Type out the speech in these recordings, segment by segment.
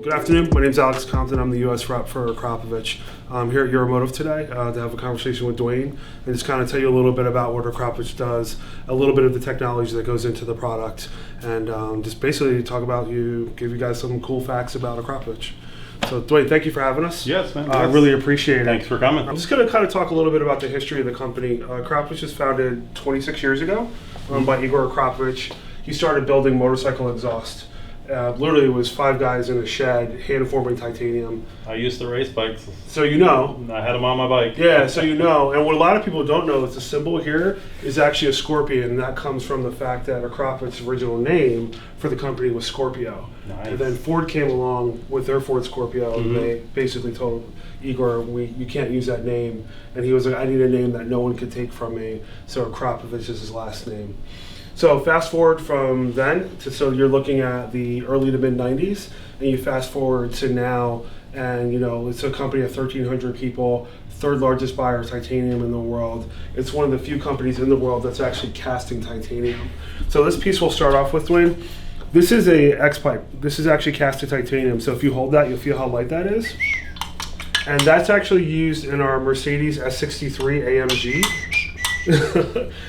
Good afternoon. My name is Alex Compton. I'm the U.S. rep for Akrapovic. I'm here at Euromotive today to have a conversation with Dwayne and just kind of tell you a little bit about what Akrapovic does, a little bit of the technology that goes into the product, and just basically talk about give you guys some cool facts about Akrapovic. So Dwayne, thank you for having us. Yes, man. I really appreciate it. Thanks for coming. I'm just going to kind of talk a little bit about the history of the company. Akrapovic was founded 26 years ago by Igor Akrapovic. He started building motorcycle exhaust. Literally, it was 5 guys in a shed, hand-forming titanium. I used to race bikes. So you know. I had them on my bike. Yeah, so you know. And what a lot of people don't know is the symbol here is actually a scorpion, and that comes from the fact that Akrapovic's original name for the company was Scorpio. Nice. And then Ford came along with their Ford Scorpio, and they basically told Igor, you can't use that name. And he was like, I need a name that no one could take from me, so Akrapovic is his last name. So fast forward from then so you're looking at the early to mid 90s, and you fast forward to now, and you know it's a company of 1,300 people, third largest buyer of titanium in the world. It's one of the few companies in the world that's actually casting titanium. So this piece we'll start off with, Dwayne. This is a X pipe. This is actually casted titanium. So if you hold that, you'll feel how light that is. And that's actually used in our Mercedes S63 AMG.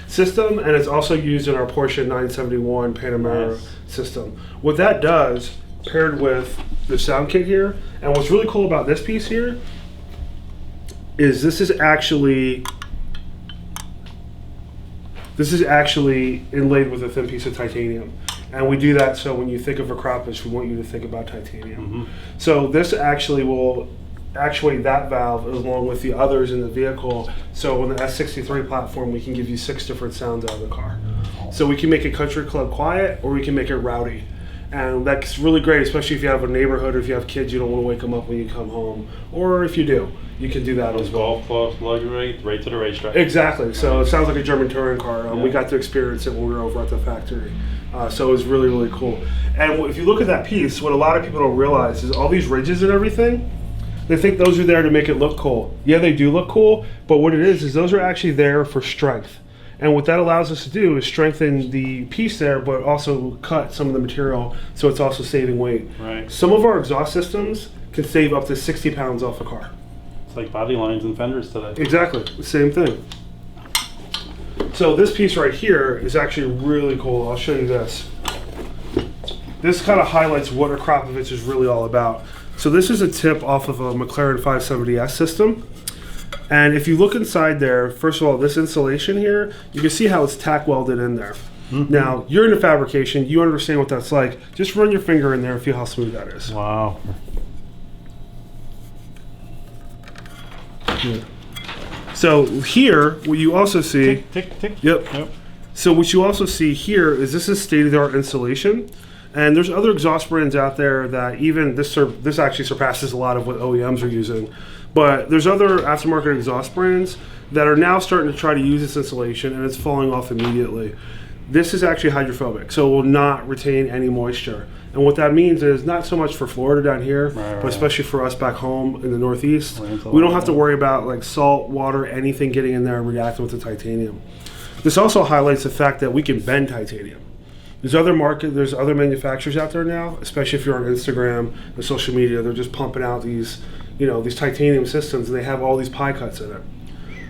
system, and it's also used in our Porsche 971 Panamera system. What that does, paired with the sound kit here, and what's really cool about this piece here, is this is actually inlaid with a thin piece of titanium. And we do that so when you think of Akrapovic, we want you to think about titanium. So this actually will actuate that valve along with the others in the vehicle. So on the S63 platform, we can give you 6 different sounds out of the car. So we can make a country club quiet, or we can make it rowdy. And that's really great, especially if you have a neighborhood or if you have kids, you don't want to wake them up when you come home. Or if you do, you can do that as well. Golf clubs, luxury, right to the racetrack. Exactly. So it sounds like a German touring car. We got to experience it when we were over at the factory. So it was really, really cool. And if you look at that piece, what a lot of people don't realize is all these ridges and everything, they think those are there to make it look cool. Yeah, they do look cool, but what it is those are actually there for strength. And what that allows us to do is strengthen the piece there, but also cut some of the material, so it's also saving weight. Right. Some of our exhaust systems can save up to 60 pounds off a car. It's like body lines and fenders today. Exactly, the same thing. So this piece right here is actually really cool. I'll show you this. This kind of highlights what Akrapovic is really all about. So this is a tip off of a McLaren 570S system. And if you look inside there, first of all, this insulation here, you can see how it's tack welded in there. Now, you're into fabrication, you understand what that's like. Just run your finger in there and feel how smooth that is. Wow. Yeah. So here, what you also see... Tick, tick. Yep. So what you also see here is this is state-of-the-art insulation. And there's other exhaust brands out there that even this actually surpasses a lot of what OEMs are using. But there's other aftermarket exhaust brands that are now starting to try to use this insulation, and it's falling off immediately. This is actually hydrophobic, so it will not retain any moisture. And what that means is not so much for Florida down here, but especially for us back home in the Northeast, we don't have to worry about like salt, water, anything getting in there and reacting with the titanium. This also highlights the fact that we can bend titanium. There's other manufacturers out there now, especially if you're on Instagram and social media, they're just pumping out these titanium systems, and they have all these pie cuts in it.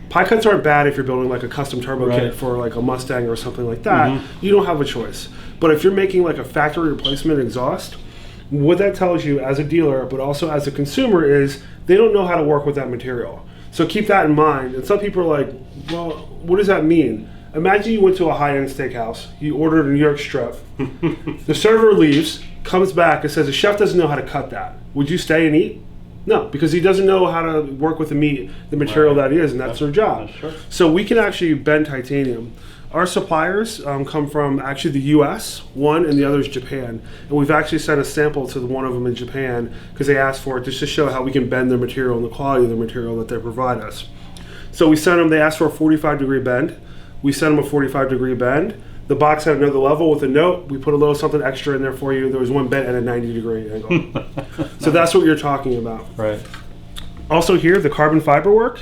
Pie cuts aren't bad if you're building like a custom turbo kit for like a Mustang or something like that. You don't have a choice. But if you're making like a factory replacement exhaust, what that tells you as a dealer, but also as a consumer, is they don't know how to work with that material. So keep that in mind. And some people are like, well, what does that mean? Imagine you went to a high-end steakhouse, you ordered a New York strip, the server leaves, comes back and says the chef doesn't know how to cut that. Would you stay and eat? No, because he doesn't know how to work with the meat, the material that is, and that's their job. So we can actually bend titanium. Our suppliers come from actually the US, one, and the other is Japan. And we've actually sent a sample to one of them in Japan because they asked for it just to show how we can bend their material and the quality of the material that they provide us. So we sent them, they asked for a 45-degree bend. We sent them a 45-degree bend. The box had another level with a note. We put a little something extra in there for you. There was one bent at a 90-degree angle. So that's what you're talking about. Right. Also here, the carbon fiber work.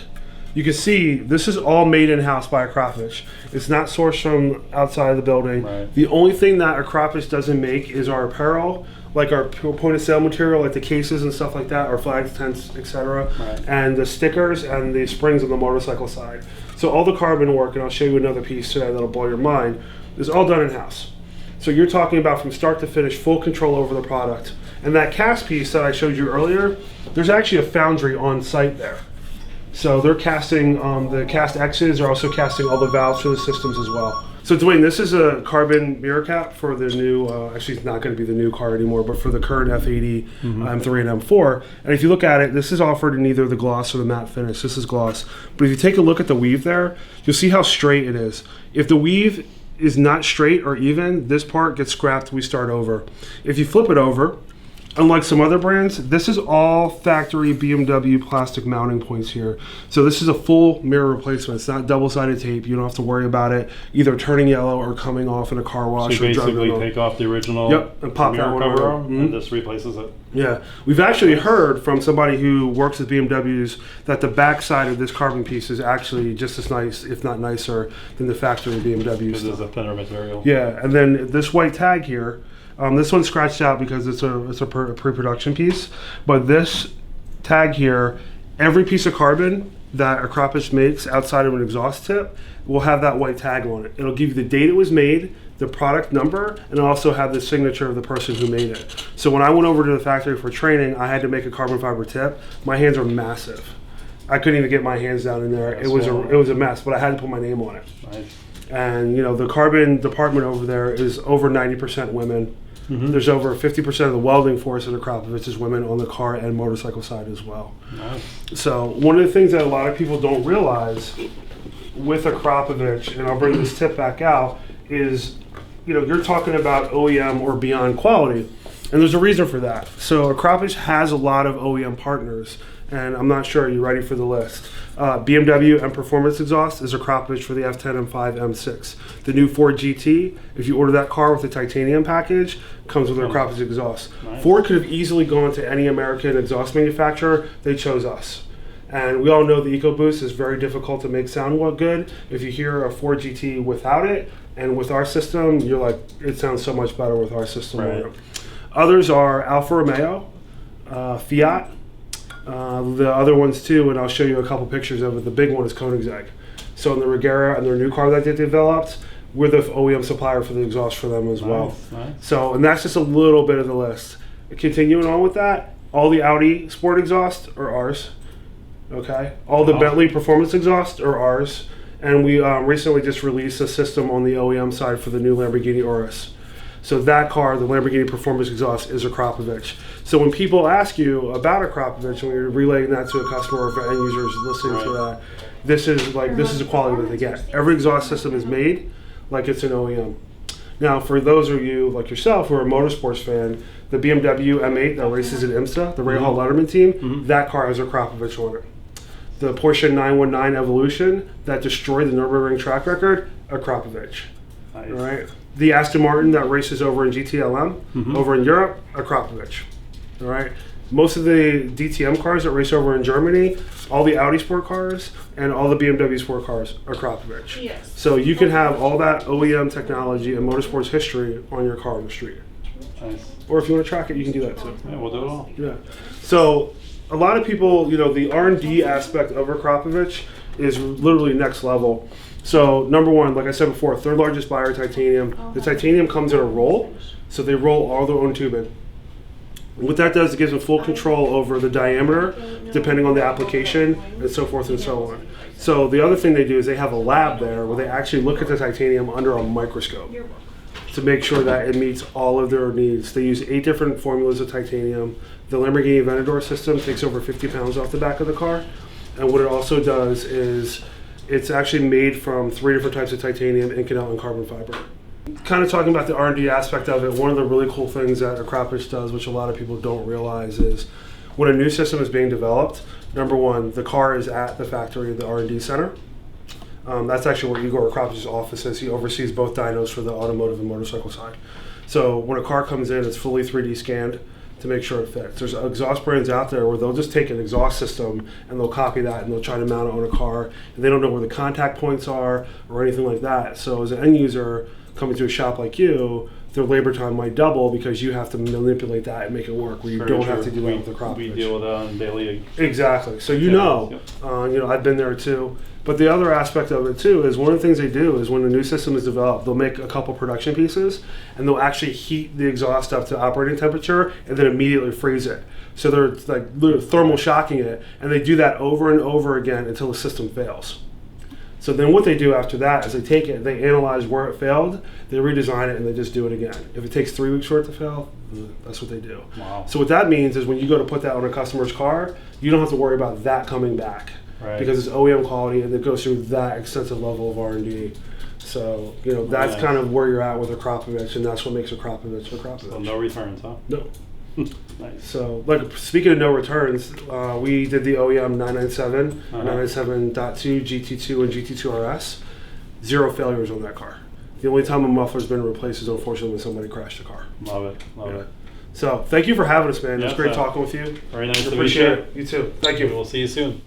You can see this is all made in-house by Akrapovic. It's not sourced from outside of the building. The only thing that Akrapovic doesn't make is our apparel like our point of sale material, like the cases and stuff like that, our flags, tents, etc., Right. and the stickers and the springs on the motorcycle side. So all the carbon work, and I'll show you another piece today that'll blow your mind, is all done in-house. So you're talking about from start to finish, full control over the product. And that cast piece that I showed you earlier, there's actually a foundry on site there. So they're casting the cast X's, are also casting all the valves for the systems as well. So Dwayne, this is a carbon mirror cap for the new, actually it's not going to be the new car anymore, but for the current F80 M3 and M4. And if you look at it, this is offered in either the gloss or the matte finish. This is gloss. But if you take a look at the weave there, you'll see how straight it is. If the weave is not straight or even, this part gets scrapped, we start over. If you flip it over, unlike some other brands, this is all factory BMW plastic mounting points here. So this is a full mirror replacement. It's not double-sided tape. You don't have to worry about it either turning yellow or coming off in a car wash. So you basically take off the original and pop that mirror one cover over. and this replaces it. Yeah, we've actually heard from somebody who works with BMWs that the back side of this carbon piece is actually just as nice, if not nicer, than the factory BMW Because stuff. it's a thinner material. Yeah, and then this white tag here, this one's scratched out because it's a pre-production piece, but this tag here, every piece of carbon that Akrapovic makes outside of an exhaust tip will have that white tag on it. It'll give you the date it was made, the product number, and also have the signature of the person who made it. So when I went over to the factory for training, I had to make a carbon fiber tip. My hands are massive. I couldn't even get my hands down in there. It was a mess, but I had to put my name on it. Nice. And the carbon department over there is over 90% women. There's over 50% of the welding force at Akrapovic is women on the car and motorcycle side as well. Nice. So one of the things that a lot of people don't realize with Akrapovic, and I'll bring this tip back out, is you're talking about OEM or beyond quality, and there's a reason for that. So Akrapovic has a lot of OEM partners, and I'm not sure, are you ready for the list? BMW M Performance Exhaust is Akrapovic for the F10, M5, M6. The new Ford GT, if you order that car with the titanium package, comes with Akrapovic exhaust. Nice. Ford could have easily gone to any American exhaust manufacturer. They chose us. And we all know the EcoBoost is very difficult to make sound good. If you hear a Ford GT without it, and with our system, you're like, it sounds so much better with our system. Right. Others are Alfa Romeo, Fiat, the other ones too, and I'll show you a couple pictures of it. The big one is Koenigsegg. So in the Regera and their new car that they developed, we're the OEM supplier for the exhaust for them as well. Nice. So, and that's just a little bit of the list. Continuing on with that, all the Audi Sport exhaust are ours. Okay, all the Bentley Performance exhaust are ours, and we recently just released a system on the OEM side for the new Lamborghini Urus. So that car, the Lamborghini Performance exhaust, is Akrapovic. So when people ask you about Akrapovic, and you're relaying that to a customer or for end users listening to that, this is the quality that they get. Every exhaust system is made like it's an OEM. Now, for those of you like yourself who are a motorsports fan, the BMW M8 that races at IMSA, the Ray Hall Letterman team, that car has Akrapovic on it. The Porsche 919 Evolution that destroyed the Nürburgring track record, Akrapovic. Nice. All right. The Aston Martin that races over in GTLM, over in Europe, Akrapovic. All right. Most of the DTM cars that race over in Germany, all the Audi sport cars, and all the BMW sport cars are Akrapovic. Yes. So you can have all that OEM technology and motorsports history on your car on the street. Nice. Or if you want to track it, you can do that too. Yeah, we'll do it all. Yeah. So a lot of people, the R&D aspect of Akrapovic is literally next level. So number one, like I said before, third largest buyer of titanium. The titanium comes in a roll, so they roll all their own tubing. What that does, it gives them full control over the diameter, depending on the application, and so forth and so on. So the other thing they do is they have a lab there where they actually look at the titanium under a microscope to make sure that it meets all of their needs. They use 8 different formulas of titanium. The Lamborghini Aventador system takes over 50 pounds off the back of the car. And what it also does is it's actually made from 3 different types of titanium, Inconel, and carbon fiber. Kind of talking about the R&D aspect of it, one of the really cool things that Akrapovic does, which a lot of people don't realize, is when a new system is being developed, number one, the car is at the factory, the R&D center. That's actually where Igor Akrapovic's office is. He oversees both dynos for the automotive and motorcycle side. So when a car comes in, it's fully 3D scanned to make sure it fits. There's exhaust brands out there where they'll just take an exhaust system and they'll copy that and they'll try to mount it on a car, and they don't know where the contact points are or anything like that. So as an end user, coming to a shop like you, their labor time might double because you have to manipulate that and make it work, where you Very don't true. have to do that with the Akrapovic. We deal with that on daily. Exactly. So you Yeah, know, yep. I've been there too. But the other aspect of it too is one of the things they do is when a new system is developed, they'll make a couple production pieces and they'll actually heat the exhaust up to operating temperature and then immediately freeze it. So they're like literally thermal shocking it, and they do that over and over again until the system fails. So then what they do after that is they take it, they analyze where it failed, they redesign it, and they just do it again. If it takes 3 weeks for it to fail, that's what they do. Wow. So what that means is when you go to put that on a customer's car, you don't have to worry about that coming back. Right. Because it's OEM quality and it goes through that extensive level of R&D. So, that's Nice. kind of where you're at with Akrapovic, and that's what makes Akrapovic Akrapovic. So no returns, huh? No. Nice. So, like, speaking of no returns, we did the OEM 997, Uh-huh. 997.2, GT2, and GT2 RS. 0 failures on that car. The only time a muffler's been replaced is unfortunately when somebody crashed the car. Love it. Love it. So, thank you for having us, man. It was Yeah, great so- talking with you. Very nice to meet Appreciate you. it. You too. Thank you. We'll see you soon.